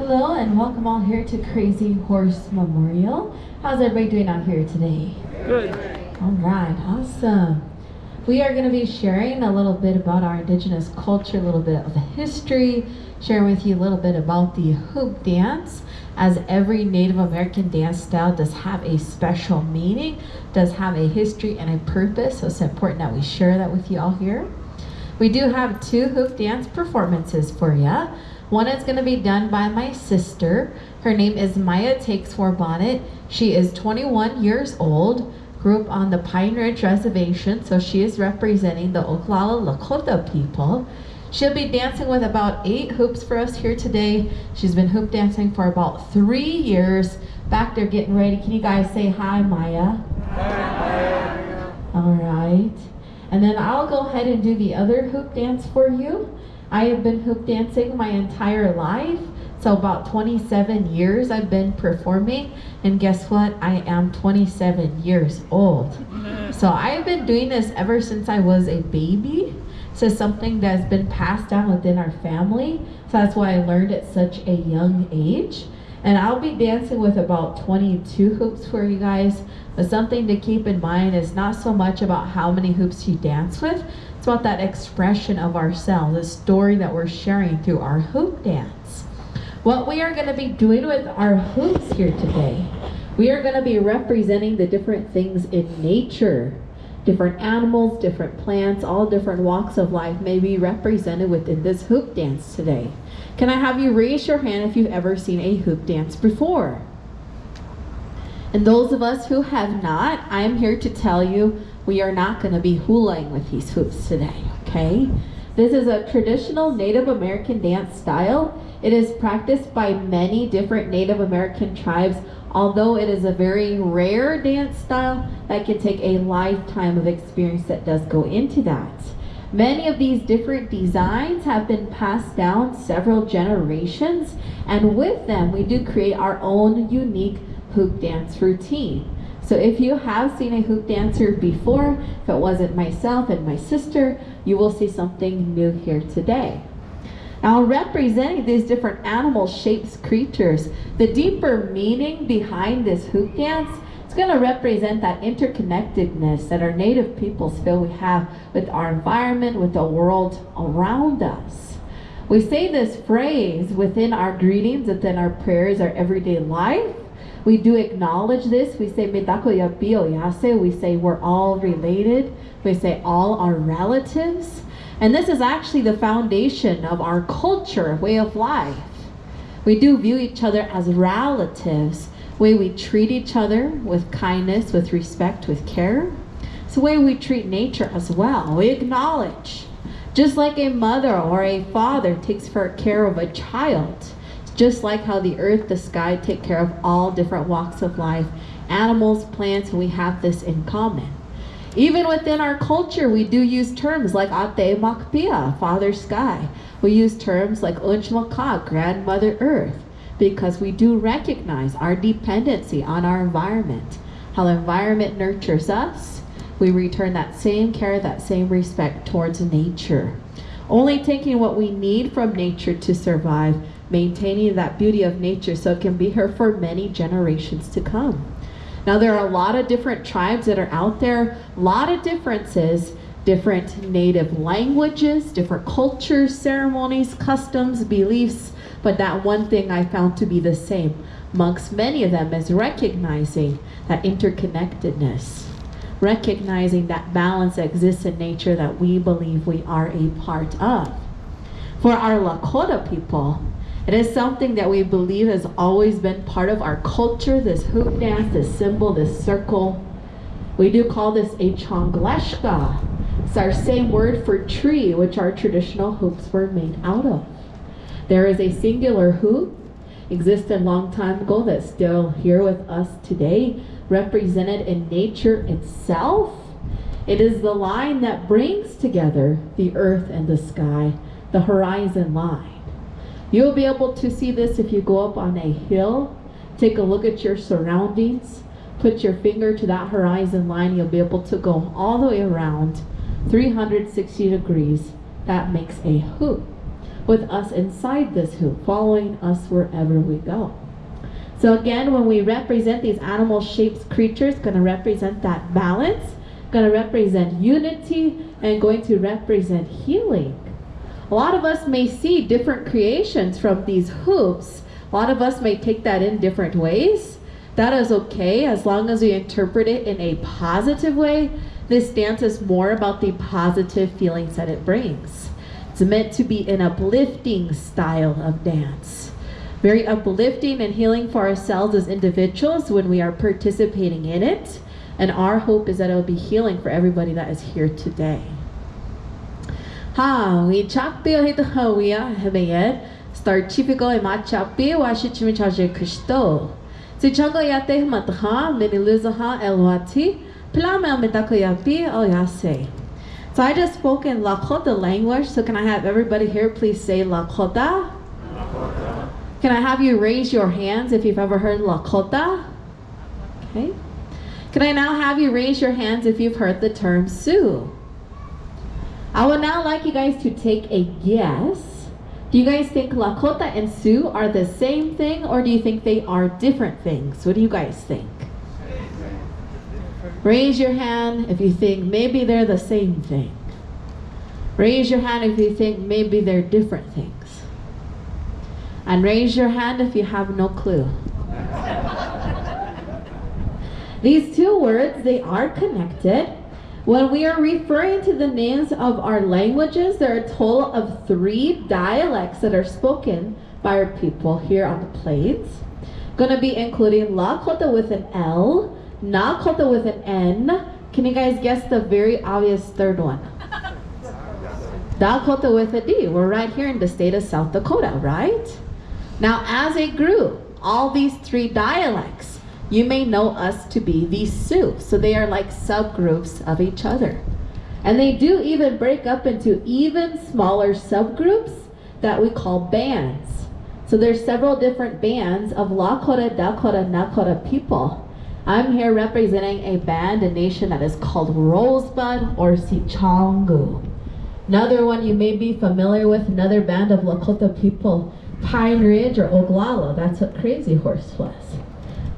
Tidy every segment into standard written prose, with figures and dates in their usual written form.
Hello and welcome all here to Crazy Horse Memorial. How's everybody doing out here today? Good. All right, awesome. We are going to be sharing a little bit about our indigenous culture, a little bit of the history, sharing with you a little bit about the hoop dance, as every Native American dance style does have a special meaning, does have a history and a purpose, so it's important that we share that with you all here. We do have two hoop dance performances for you. One is going to be done by my sister. Her name is Maya Takes for Bonnet. She is 21 years old, grew up on the Pine Ridge Reservation, so she is representing the Oglala Lakota people. She'll be dancing with about 8 hoops for us here today. She's been hoop dancing for about 3 years. Back there getting ready. Can you guys say hi, Maya? Hi. All right. And then I'll go ahead and do the other hoop dance for you. I have been hoop dancing my entire life. So about 27 years I've been performing. And guess what? I am 27 years old. So I've been doing this ever since I was a baby. So something that's been passed down within our family. So that's why I learned at such a young age. And I'll be dancing with about 22 hoops for you guys. But something to keep in mind is not so much about how many hoops you dance with. It's about that expression of ourselves, the story that we're sharing through our hoop dance. What we are going to be doing with our hoops here today, we are going to be representing the different things in nature. Different animals, different plants, all different walks of life may be represented within this hoop dance today. Can I have you raise your hand if you've ever seen a hoop dance before? And those of us who have not, I am here to tell you we are not going to be hulaing with these hoops today, okay? This is a traditional Native American dance style. It is practiced by many different Native American tribes, although it is a very rare dance style that can take a lifetime of experience that does go into that. Many of these different designs have been passed down several generations, and with them we do create our own unique hoop dance routine. So if you have seen a hoop dancer before, if it wasn't myself and my sister, you will see something new here today. Now, representing these different animal shapes, creatures, the deeper meaning behind this hoop dance, it's going to represent that interconnectedness that our Native peoples feel we have with our environment, with the world around us. We say this phrase within our greetings, within our prayers, our everyday life. We do acknowledge this. We say, we say we're all related. We say all are relatives. And this is actually the foundation of our culture, way of life. We do view each other as relatives. The way we treat each other with kindness, with respect, with care. It's the way we treat nature as well. We acknowledge. Just like a mother or a father takes care of a child, just like how the earth, the sky take care of all different walks of life, animals, plants, and we have this in common. Even within our culture, we do use terms like Ate Makpia, Father Sky. We use terms like Unch Maka, Grandmother Earth, because we do recognize our dependency on our environment. How the environment nurtures us, we return that same care, that same respect towards nature. Only taking what we need from nature to survive, maintaining that beauty of nature so it can be here for many generations to come. Now there are a lot of different tribes that are out there, a lot of differences, different native languages, different cultures, ceremonies, customs, beliefs, but that one thing I found to be the same amongst many of them is recognizing that interconnectedness, recognizing that balance that exists in nature that we believe we are a part of. For our Lakota people, it is something that we believe has always been part of our culture, this hoop dance, this symbol, this circle. We do call this a chongleshka. It's our same word for tree, which our traditional hoops were made out of. There is a singular hoop, existed a long time ago, that's still here with us today, represented in nature itself. It is the line that brings together the earth and the sky, the horizon line. You'll be able to see this if you go up on a hill, take a look at your surroundings, put your finger to that horizon line, you'll be able to go all the way around 360 degrees. That makes a hoop. with us inside this hoop, following us wherever we go. So again, when we represent these animal shaped creatures, going to represent that balance, going to represent unity, and going to represent healing. A lot of us may see different creations from these hoops. A lot of us may take that in different ways. That is okay as long as we interpret it in a positive way. This dance is more about the positive feelings that it brings. It's meant to be an uplifting style of dance. Very uplifting and healing for ourselves as individuals when we are participating in it. And our hope is that it will be healing for everybody that is here today. we chakpi o hita hawia hebeyet start chipiko e ma chakpi wa shichimi chaje kushto. Si chango yate matha mini luzaha elwati plama metako yapi o yase. So I just spoke in Lakota language, so can I have everybody here please say Lakota? Can I have you raise your hands if you've ever heard Lakota? Okay. Can I now have you raise your hands if you've heard the term Sioux? I would now like you guys to take a guess. Do you guys think Lakota and Sioux are the same thing, or do you think they are different things? What do you guys think? Raise your hand if you think maybe they're the same thing. Raise your hand if you think maybe they're different things. And raise your hand if you have no clue. These two words, they are connected. When we are referring to the names of our languages, there are a total of 3 dialects that are spoken by our people here on the plains. Gonna be including Lakota with an L, Nakota with an N. Can you guys guess the very obvious third one? Dakota with a D. We're right here in the state of South Dakota, right? Now, as a group, all these 3 dialects, you may know us to be the Sioux. So they are like subgroups of each other. And they do even break up into even smaller subgroups that we call bands. So there's several different bands of Lakota, Dakota, Nakota people. I'm here representing a band, a nation that is called Rosebud or Sichangu. Another one you may be familiar with, another band of Lakota people, Pine Ridge or Oglala. That's what Crazy Horse was.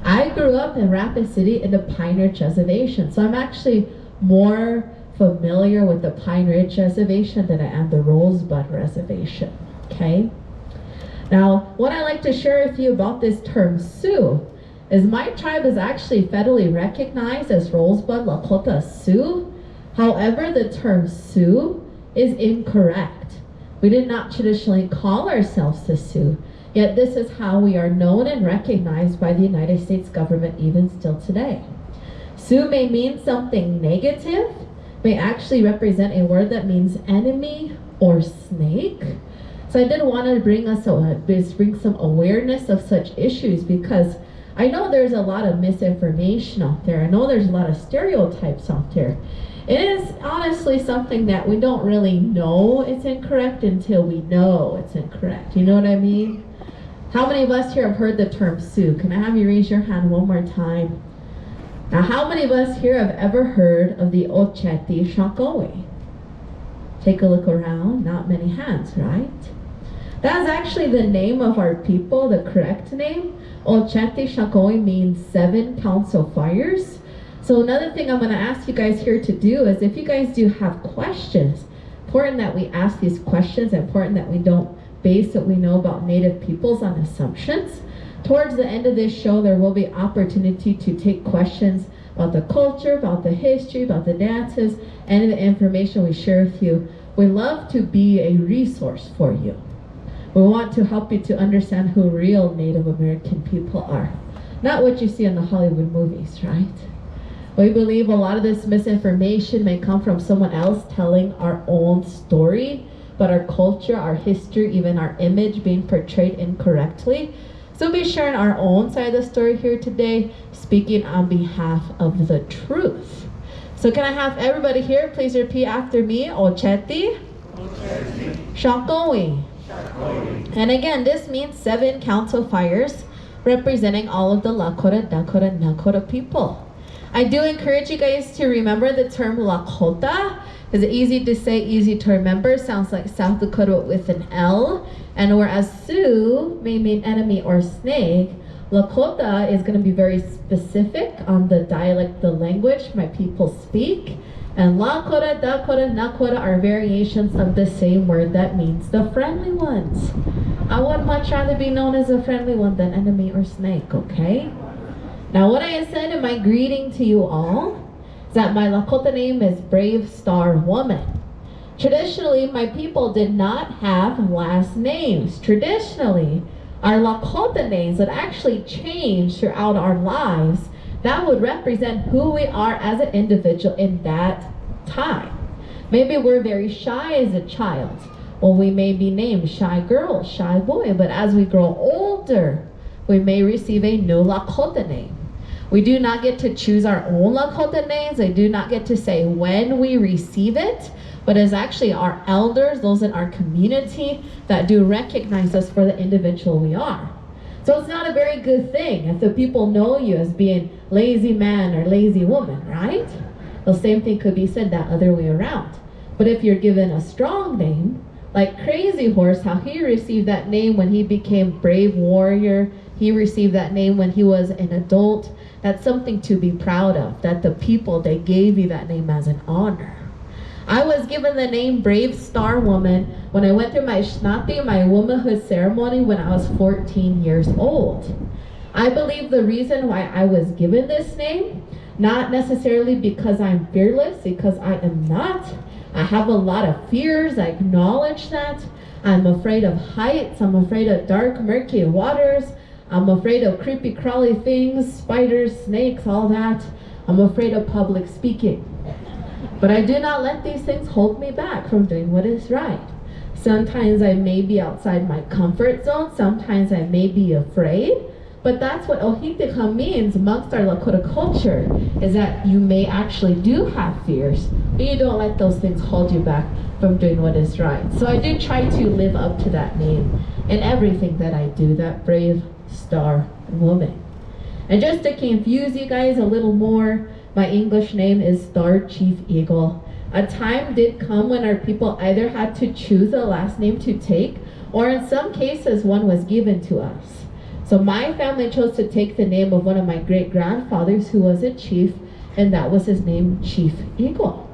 I grew up in Rapid City in the Pine Ridge Reservation, so I'm actually more familiar with the Pine Ridge Reservation than I am the Rosebud Reservation, okay? Now, what I like to share with you about this term Sioux is my tribe is actually federally recognized as Rosebud Lakota Sioux. However, the term Sioux is incorrect. We did not traditionally call ourselves the Sioux, yet this is how we are known and recognized by the United States government even still today. Sioux may mean something negative, may actually represent a word that means enemy or snake. So I did want to bring some awareness of such issues because I know there's a lot of misinformation out there. I know there's a lot of stereotypes out there. It is honestly something that we don't really know it's incorrect until we know it's incorrect. You know what I mean? How many of us here have heard the term Sioux? Can I have you raise your hand one more time? Now, how many of us here have ever heard of the Ocheti Shakawe? Take a look around, not many hands, right? That's actually the name of our people, the correct name. Ocheti Shakawe means 7 council fires. So another thing I'm going to ask you guys here to do is if you guys do have questions, important that we ask these questions, important that we don't base what we know about Native peoples on assumptions. Towards the end of this show, there will be opportunity to take questions about the culture, about the history, about the dances, and the information we share with you. We love to be a resource for you. We want to help you to understand who real Native American people are. Not what you see in the Hollywood movies, right? We believe a lot of this misinformation may come from someone else telling our own story, but our culture, our history, even our image being portrayed incorrectly. So we'll be sharing our own side of the story here today, speaking on behalf of the truth. So can I have everybody here please repeat after me? Ocheti Shakawe. And again, this means 7 council fires representing all of the Lakota, Dakota, Nakota people. I do encourage you guys to remember the term Lakota It's easy to say, easy to remember. Sounds like South Dakota with an L. And whereas Sioux may mean enemy or snake, Lakota is going to be very specific on the dialect, the language my people speak. And Lakota, Dakota, Nakota are variations of the same word that means the friendly ones. I would much rather be known as a friendly one than enemy or snake, okay? Now what I said in my greeting to you all is that my Lakota name is Brave Star Woman. Traditionally, my people did not have last names. Traditionally, our Lakota names would actually change throughout our lives. That would represent who we are as an individual in that time. Maybe we're very shy as a child. Well, we may be named Shy Girl, Shy Boy, but as we grow older, we may receive a new Lakota name. We do not get to choose our own Lakota names. I do not get to say when we receive it, but it's actually our elders, those in our community, that do recognize us for the individual we are. So it's not a very good thing if the people know you as being lazy man or lazy woman, right? The same thing could be said that other way around. But if you're given a strong name, like Crazy Horse, how he received that name when he became Brave Warrior, he received that name when he was an adult, that's something to be proud of, that the people, they gave you that name as an honor. I was given the name Brave Star Woman when I went through my Shnati, my womanhood ceremony, when I was 14 years old. I believe the reason why I was given this name, not necessarily because I'm fearless, because I am not. I have a lot of fears, I acknowledge that. I'm afraid of heights, I'm afraid of dark, murky waters. I'm afraid of creepy, crawly things, spiders, snakes, all that. I'm afraid of public speaking. But I do not let these things hold me back from doing what is right. Sometimes I may be outside my comfort zone. Sometimes I may be afraid. But that's what Ohitika means amongst our Lakota culture, is that you may actually do have fears, but you don't let those things hold you back from doing what is right. So I do try to live up to that name in everything that I do, that Brave Star Woman. And just to confuse you guys a little more, my English name is Star Chief Eagle. A time did come when our people either had to choose a last name to take, or in some cases one was given to us. So my family chose to take the name of one of my great-grandfathers who was a chief, and that was his name, Chief Eagle.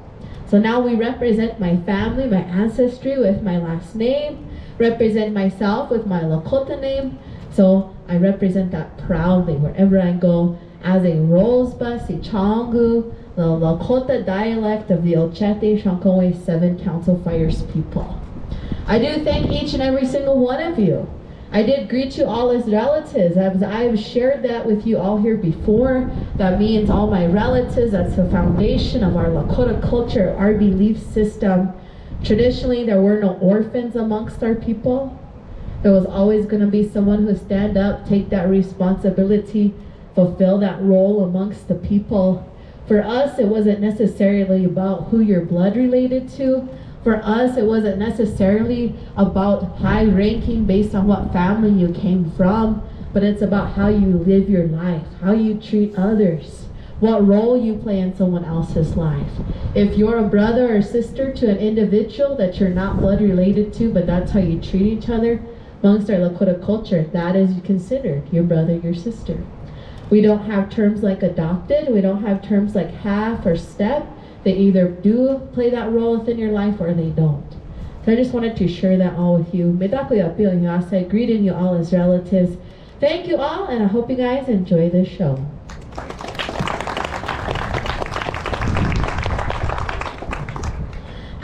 So now we represent my family, my ancestry with my last name, represent myself with my Lakota name. So I represent that proudly wherever I go as a Rosebud, Sichangu, the Lakota dialect of the Ochete Shankowe 7 Council Fires people. I do thank each and every single one of you. I did greet you all as relatives. I've shared that with you all here before. That means all my relatives. That's the foundation of our Lakota culture, our belief system. Traditionally, there were no orphans amongst our people. There was always going to be someone who stand up, take that responsibility, fulfill that role amongst the people. For us, it wasn't necessarily about who you're blood related to. For us, it wasn't necessarily about high ranking based on what family you came from, but it's about how you live your life, how you treat others, what role you play in someone else's life. If you're a brother or sister to an individual that you're not blood related to, but that's how you treat each other, amongst our Lakota culture, that is considered your brother, your sister. We don't have terms like adopted. We don't have terms like half or step. They either do play that role within your life or they don't. So I just wanted to share that all with you. Greeting you all as relatives. Thank you all, and I hope you guys enjoy this show.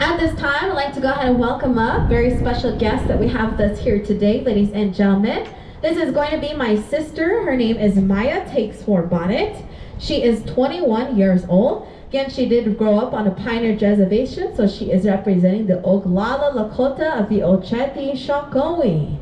At this time, I'd like to go ahead and welcome up very special guest that we have with us here today, ladies and gentlemen. This is going to be my sister. Her name is Maya Takes for Bonnet. She is 21 years old. Again, she did grow up on a pioneer reservation, so she is representing the Oglala Lakota of the Ochete Shankowe.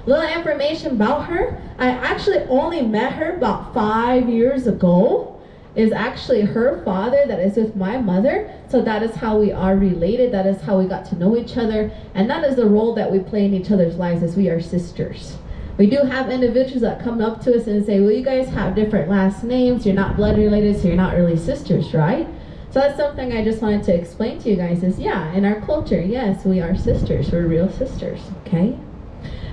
Little information about her. I actually only met her about 5 years ago. Is actually her father that is with my mother, so that is how we are related. That is how we got to know each other, and that is the role that we play in each other's lives, as we are sisters. We do have individuals that come up to us and say, well, you guys have different last names, you're not blood related, so you're not really sisters, right? So that's something I just wanted to explain to you guys is, yeah, in our culture, yes, we are sisters. We're real sisters, okay?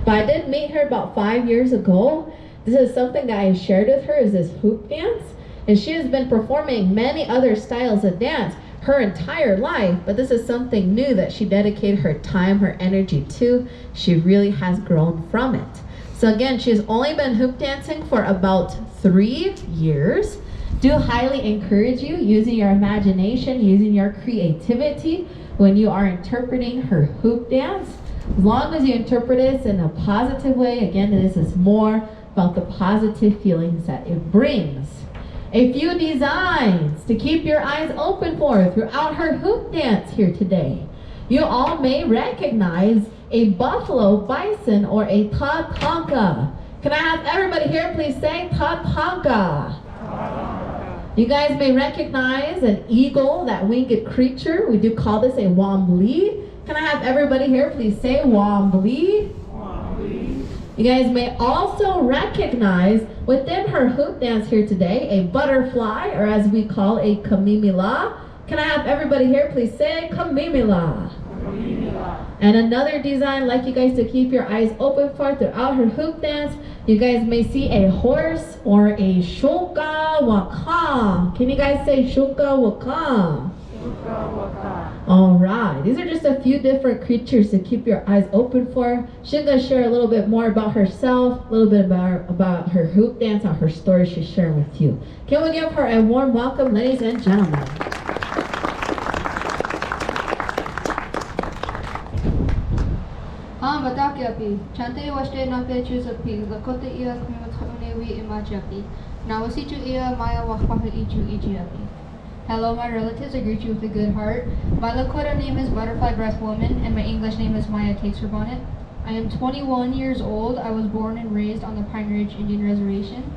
But I did meet her about 5 years ago. This is something that I shared with her is this hoop dance. And she has been performing many other styles of dance her entire life, but this is something new that she dedicated her time, her energy to. She really has grown from it. So again, she's only been hoop dancing for about 3 years. Do highly encourage you using your imagination, using your creativity when you are interpreting her hoop dance. As long as you interpret it in a positive way, again, this is more about the positive feelings that it brings. A few designs to keep your eyes open for throughout her hoop dance here today. You all may recognize a buffalo, bison, or a tatanka. Can I have everybody here please say tatanka? You guys may recognize an eagle, that winged creature. We do call this a wombly. Can I have everybody here please say wombly? You guys may also recognize within her hoop dance here today a butterfly, or as we call a kamimila. Can I have everybody here please say kamimila? And another design like you guys to keep your eyes open for throughout her hoop dance. You guys may see a horse or a shuka waka. Can you guys say shuka waka? All right, these are just a few different creatures to keep your eyes open for. She's going to share a little bit more about herself, a little bit about her hoop dance and her story she's sharing with you. Can we give her a warm welcome, ladies and gentlemen? Batakiapi, Chante Washte Nape Chusapi, Lakote Ia Kumatonewi Imajapi, Nawasichu Ia Maya Wakpaha Ichu Ichiapi. Hello, my relatives. I greet you with a good heart. My Lakota name is Butterfly Breath Woman, and my English name is Maya Takes Her Bonnet. I am 21 years old. I was born and raised on the Pine Ridge Indian Reservation,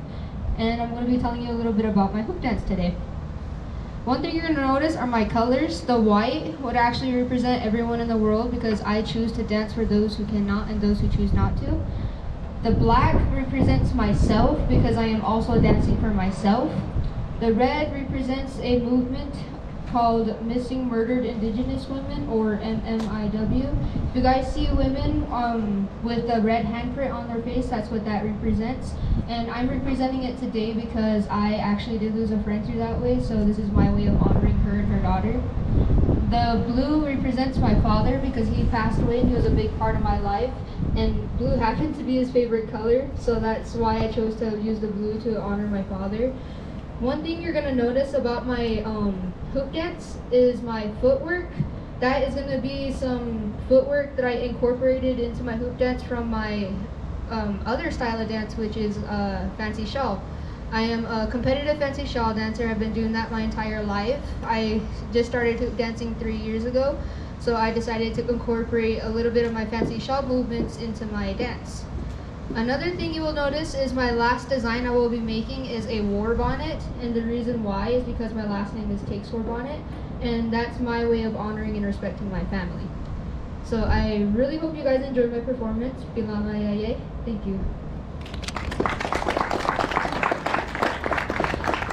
and I'm going to be telling you a little bit about my hoop dance today. One thing you're going to notice are my colors. The white would actually represent everyone in the world because I choose to dance for those who cannot and those who choose not to. The black represents myself because I am also dancing for myself. The red represents a movement called Missing Murdered Indigenous Women, or MMIW. If you guys see women with a red handprint on their face, that's what that represents. And I'm representing it today because I actually did lose a friend through that way, so this is my way of honoring her and her daughter. The blue represents my father because he passed away and he was a big part of my life. And blue happened to be his favorite color, so that's why I chose to use the blue to honor my father. One thing you're going to notice about my hoop dance is my footwork. That is going to be some footwork that I incorporated into my hoop dance from my other style of dance, which is fancy shawl. I am a competitive fancy shawl dancer. I've been doing that my entire life. I just started hoop dancing 3 years ago, so I decided to incorporate a little bit of my fancy shawl movements into my dance. Another thing you will notice is my last design I will be making is a war bonnet, and the reason why is because my last name is Takes War Bonnet, and that's my way of honoring and respecting my family. So I really hope you guys enjoyed my performance. Thank you.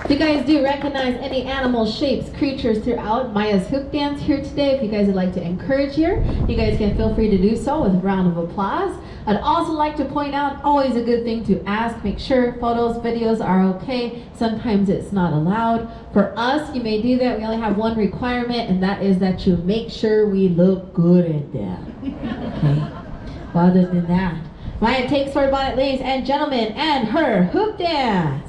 If you guys do recognize any animal shapes, creatures throughout Maya's hoop dance here today, if you guys would like to encourage her, you guys can feel free to do so with a round of applause. I'd also like to point out, always a good thing to ask, make sure photos, videos are okay. Sometimes it's not allowed. For us, you may do that. We only have one requirement, and that is that you make sure we look good in them. Okay? Well, other than that, Maya Takes Her Bonnet, ladies and gentlemen, and her hoop dance.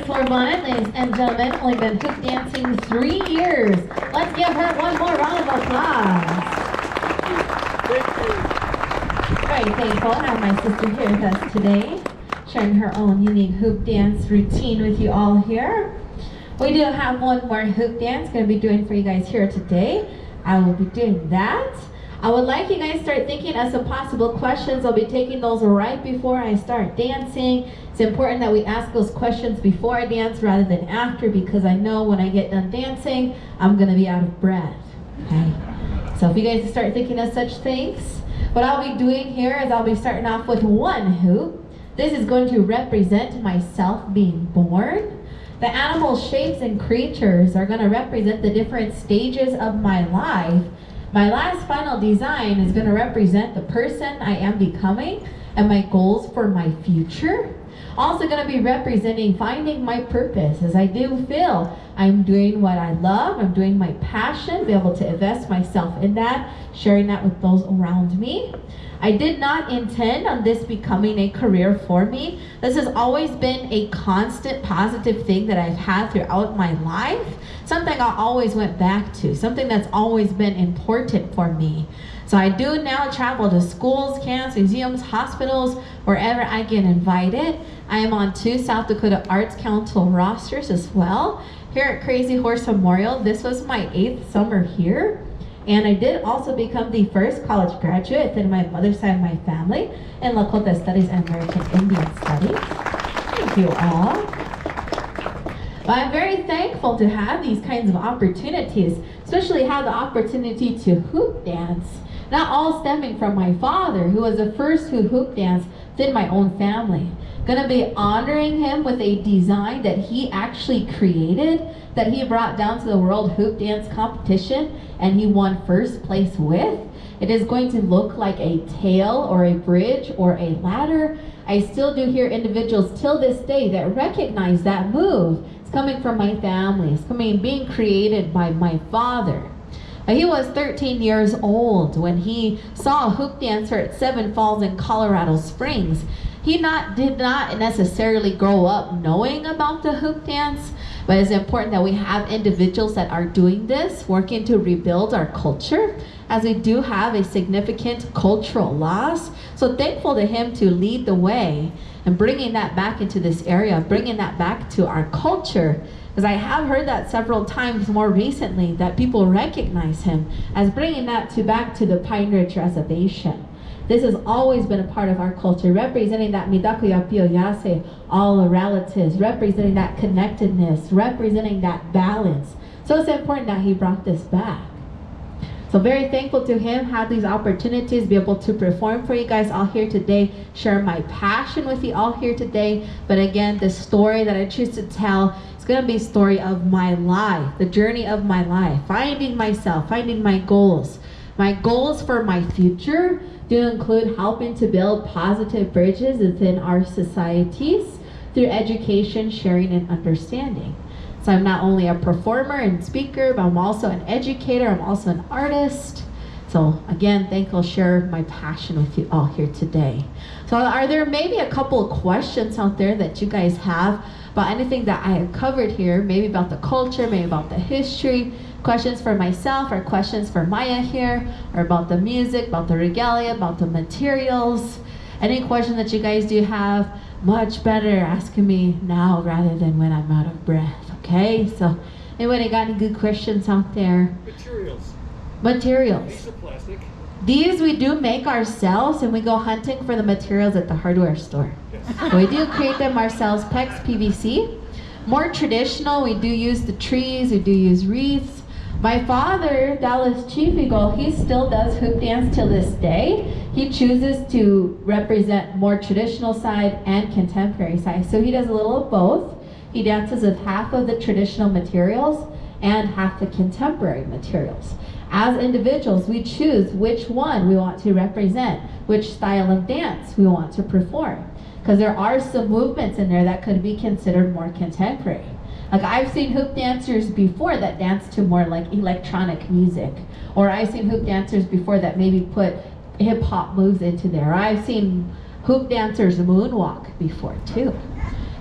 for Bonnet, ladies and gentlemen, only been hoop dancing 3 years. Let's give her one more round of applause. Very thankful to have my sister here with us today, sharing her own unique hoop dance routine with you all here. We do have one more hoop dance going to be doing for you guys here today. I will be doing that. I would like you guys to start thinking of some possible questions. I'll be taking those right before I start dancing. It's important that we ask those questions before I dance rather than after, because I know when I get done dancing, I'm going to be out of breath. Okay? So if you guys start thinking of such things, what I'll be doing here is I'll be starting off with one hoop. This is going to represent myself being born. The animal shapes and creatures are going to represent the different stages of my life. My last final design is going to represent the person I am becoming and my goals for my future. Also going to be representing finding my purpose, as I do feel I'm doing what I love, I'm doing my passion, be able to invest myself in that, sharing that with those around me. I did not intend on this becoming a career for me. This has always been a constant positive thing that I've had throughout my life. Something I always went back to, something that's always been important for me. So I do now travel to schools, camps, museums, hospitals, wherever I get invited. I am on 2 South Dakota Arts Council rosters as well. Here at Crazy Horse Memorial, this was my 8th summer here. And I did also become the first college graduate in my mother's side of my family in Lakota Studies and American Indian Studies. Thank you all. But I'm very thankful to have these kinds of opportunities, especially have the opportunity to hoop dance. Not all stemming from my father, who was the first who hoop danced within my own family. Gonna be honoring him with a design that he actually created, that he brought down to the World Hoop Dance Competition, and he won first place with. It is going to look like a tail or a bridge or a ladder. I still do hear individuals till this day that recognize that move. It's coming from my family. It's being created by my father. He was 13 years old when he saw a hoop dancer at Seven Falls in Colorado Springs. He did not necessarily grow up knowing about the hoop dance, but it's important that we have individuals that are doing this, working to rebuild our culture, as we do have a significant cultural loss. So thankful to him to lead the way and bringing that back into this area, bringing that back to our culture. Because I have heard that several times more recently, that people recognize him as bringing that back to the Pine Ridge Reservation. This has always been a part of our culture, representing that Midakuya Pio Yase, all the relatives, representing that connectedness, representing that balance. So it's important that he brought this back. So very thankful to him, have these opportunities, be able to perform for you guys all here today, share my passion with you all here today. But again, the story that I choose to tell, it's going to be a story of my life, the journey of my life, finding myself, finding my goals. My goals for my future do include helping to build positive bridges within our societies through education, sharing, and understanding. So I'm not only a performer and speaker, but I'm also an educator, I'm also an artist. So again, thankful to share my passion with you all here today. So are there maybe a couple of questions out there that you guys have about anything that I have covered here, maybe about the culture, maybe about the history, questions for myself or questions for Maya here, or about the music, about the regalia, about the materials? Any question that you guys do have, much better asking me now rather than when I'm out of breath, okay? So anybody got any good questions out there? Materials. Materials. These are plastic. These we do make ourselves, and we go hunting for the materials at the hardware store. Yes. So we do create them ourselves, PEX PVC. More traditional, we do use the trees, we do use wreaths. My father, Dallas Chief Eagle, he still does hoop dance till this day. He chooses to represent more traditional side and contemporary side. So he does a little of both. He dances with half of the traditional materials and half the contemporary materials. As individuals, we choose which one we want to represent, which style of dance we want to perform. Because there are some movements in there that could be considered more contemporary. Like I've seen hoop dancers before that dance to more like electronic music. Or I've seen hoop dancers before that maybe put hip hop moves into there. I've seen hoop dancers moonwalk before too.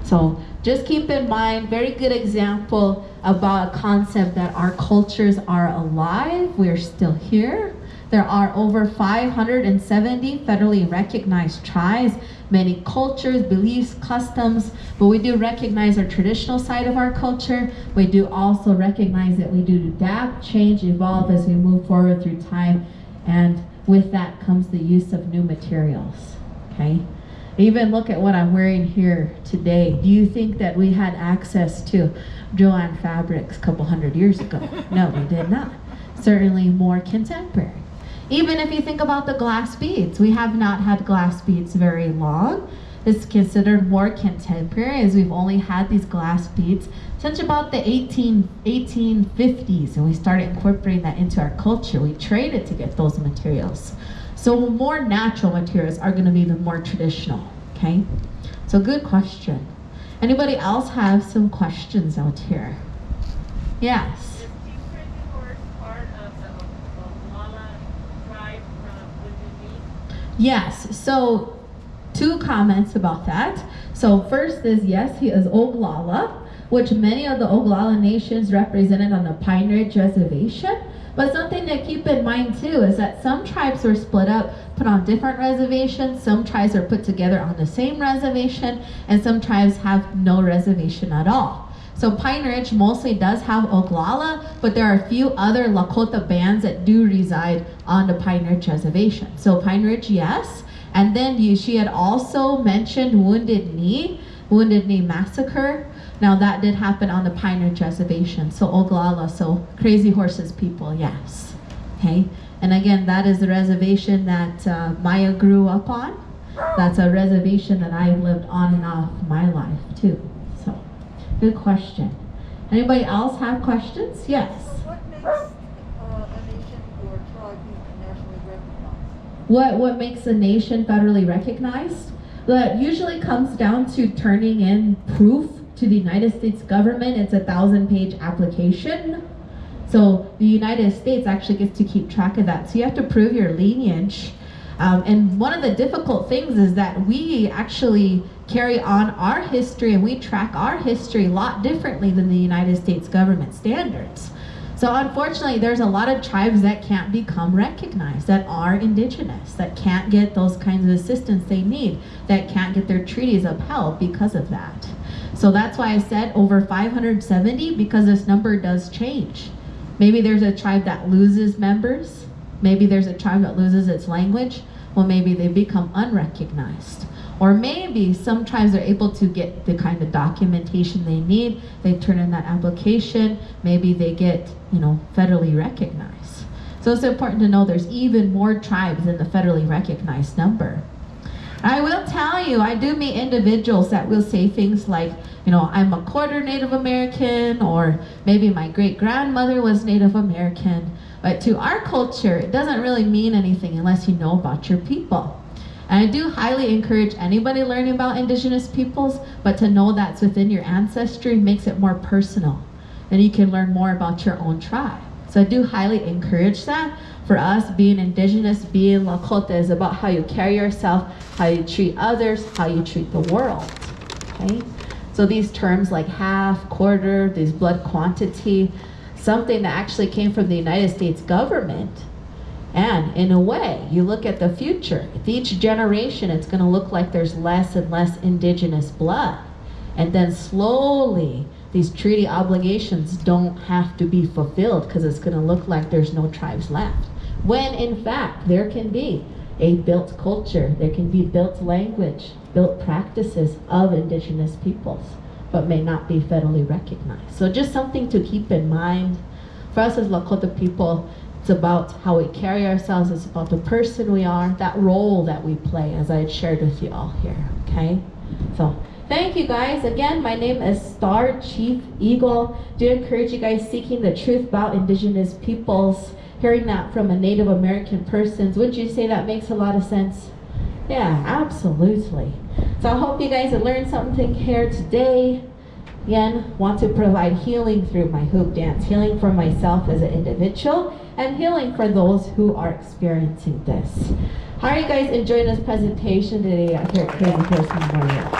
So just keep in mind, very good example about a concept that our cultures are alive. We're still here. There are over 570 federally recognized tribes, many cultures, beliefs, customs, but we do recognize our traditional side of our culture. We do also recognize that we do adapt, change, evolve as we move forward through time, and with that comes the use of new materials, okay? Even look at what I'm wearing here today. Do you think that we had access to Joanne fabrics a couple hundred years ago? No, we did not. Certainly more contemporary. Even if you think about the glass beads, we have not had glass beads very long. It's considered more contemporary as we've only had these glass beads since about the 1850s, and we started incorporating that into our culture. We traded to get those materials. So more natural materials are going to be the more traditional, okay? So good question. Anybody else have some questions out here? Yes. Is Chief Crazy Horse part of the Oglala tribe from Wounded Yes, so 2 comments about that. So first is, yes, he is Oglala, which many of the Oglala nations represented on the Pine Ridge Reservation. But something to keep in mind too is that some tribes were split up, put on different reservations, some tribes are put together on the same reservation, and some tribes have no reservation at all. So Pine Ridge mostly does have Oglala, but there are a few other Lakota bands that do reside on the Pine Ridge Reservation. So Pine Ridge, yes. And then she had also mentioned Wounded Knee Massacre. Now that did happen on the Pine Ridge Reservation. So Oglala, so Crazy Horses people, yes. Okay, and again, that is the reservation that Maya grew up on. That's a reservation that I lived on and off my life too. So, good question. Anybody else have questions? Yes. What makes a nation or tribe nationally recognized? What makes a nation federally recognized? That usually comes down to turning in proof to the United States government. It's a 1,000-page application. So the United States actually gets to keep track of that. So you have to prove your lineage. And one of the difficult things is that we actually carry on our history and we track our history a lot differently than the United States government standards. So unfortunately, there's a lot of tribes that can't become recognized, that are indigenous, that can't get those kinds of assistance they need, that can't get their treaties upheld because of that. So that's why I said over 570, because this number does change. Maybe there's a tribe that loses members. Maybe there's a tribe that loses its language. Well, maybe they become unrecognized. Or maybe some tribes are able to get the kind of documentation they need. They turn in that application. Maybe they get, federally recognized. So it's important to know there's even more tribes than the federally recognized number. I will tell you, I do meet individuals that will say things like, I'm a quarter Native American, or maybe my great-grandmother was Native American. But to our culture, it doesn't really mean anything unless you know about your people. And I do highly encourage anybody learning about indigenous peoples, but to know that's within your ancestry makes it more personal. Then you can learn more about your own tribe. So I do highly encourage that. For us, being indigenous, being Lakota is about how you carry yourself, how you treat others, how you treat the world, okay? So these terms like half, quarter, these blood quantity, something that actually came from the United States government. And in a way, you look at the future, with each generation, it's gonna look like there's less and less indigenous blood. And then slowly, these treaty obligations don't have to be fulfilled because it's gonna look like there's no tribes left. When in fact, there can be a built culture, there can be built language, built practices of indigenous peoples, but may not be federally recognized. So just something to keep in mind. For us as Lakota people, it's about how we carry ourselves, it's about the person we are, that role that we play, as I had shared with you all here, okay? So, thank you guys. Again, my name is Star Chief Eagle. Do encourage you guys seeking the truth about indigenous peoples, hearing that from a Native American person. Wouldn't you say that makes a lot of sense? Yeah, absolutely. So I hope you guys have learned something here today. Again, want to provide healing through my hoop dance, healing for myself as an individual, and healing for those who are experiencing this. How are you guys enjoying this presentation today here at Crazy Horse Memorial?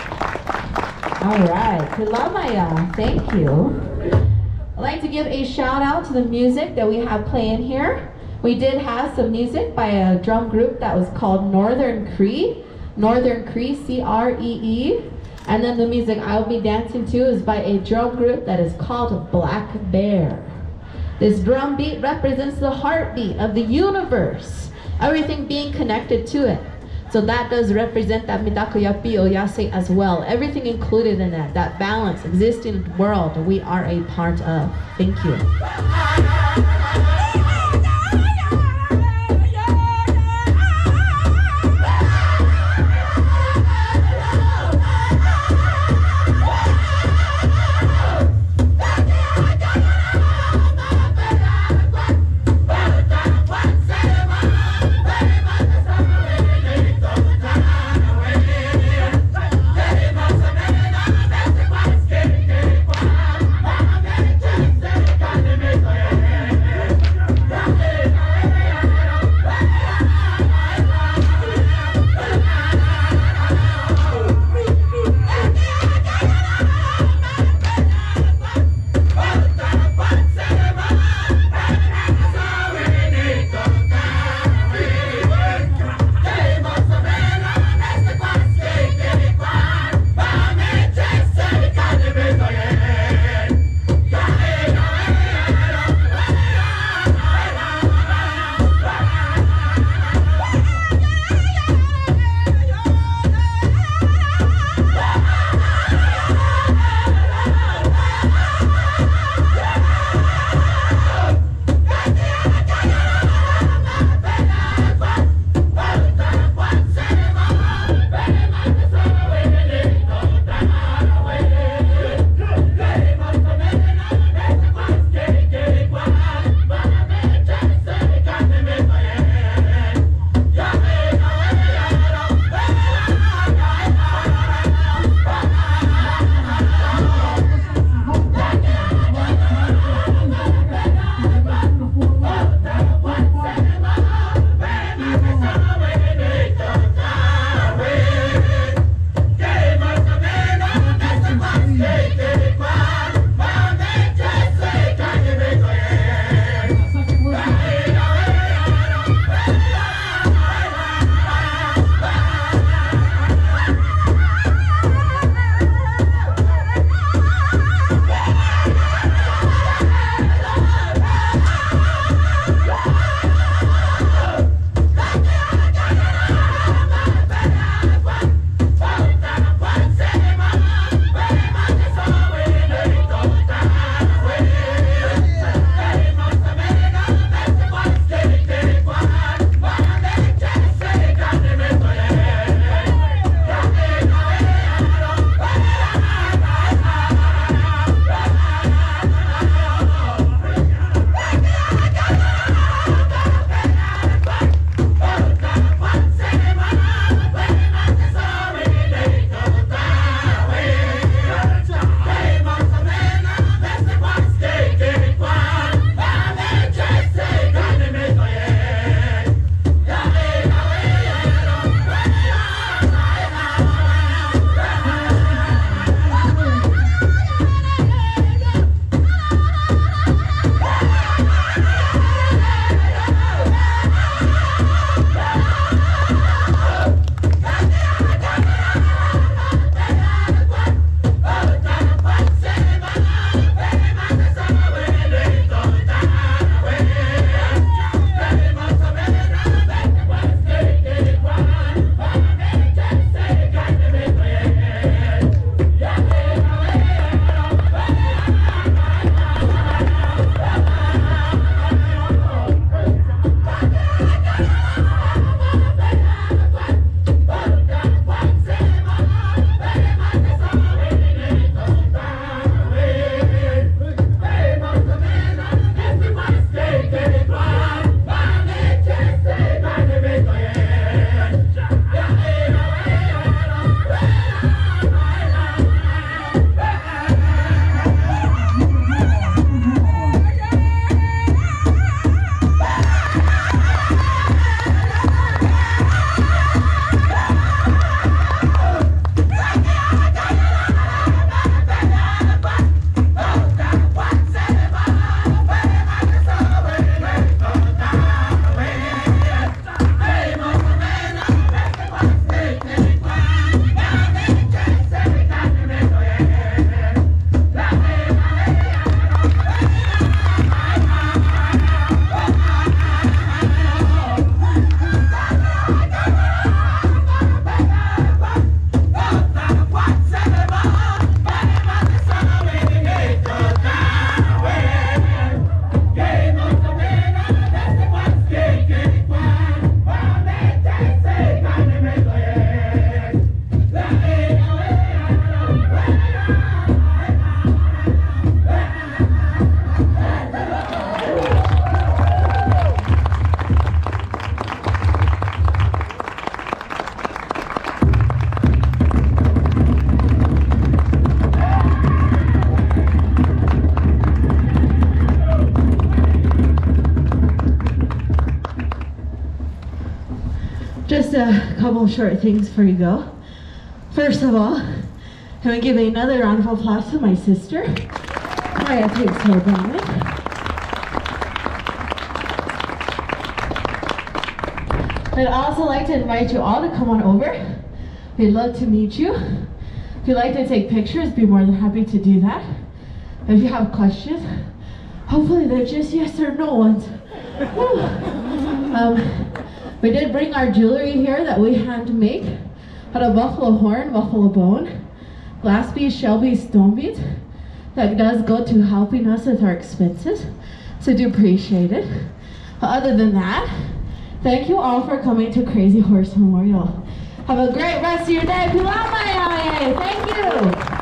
All right, Kulamaya, thank you. I'd like to give a shout out to the music that we have playing here. We did have some music by a drum group that was called Northern Cree, C-R-E-E. And then the music I'll be dancing to is by a drum group that is called Black Bear. This drum beat represents the heartbeat of the universe, everything being connected to it. So that does represent that Mitakoyapi Oyase as well. Everything included in that balance, existing world we are a part of. Thank you. a couple of short things before you go. First of all, I'm going to give another round of applause to my sister. Maya takes her bowing. I'd also like to invite you all to come on over. We'd love to meet you. If you'd like to take pictures, be more than happy to do that. If you have questions, hopefully they're just yes or no ones. We did bring our jewelry here that we hand make out of buffalo horn, buffalo bone, glass beads, shell beads, stone beads. That does go to helping us with our expenses, so do appreciate it. But other than that, thank you all for coming to Crazy Horse Memorial. Have a great rest of your day. Thank you.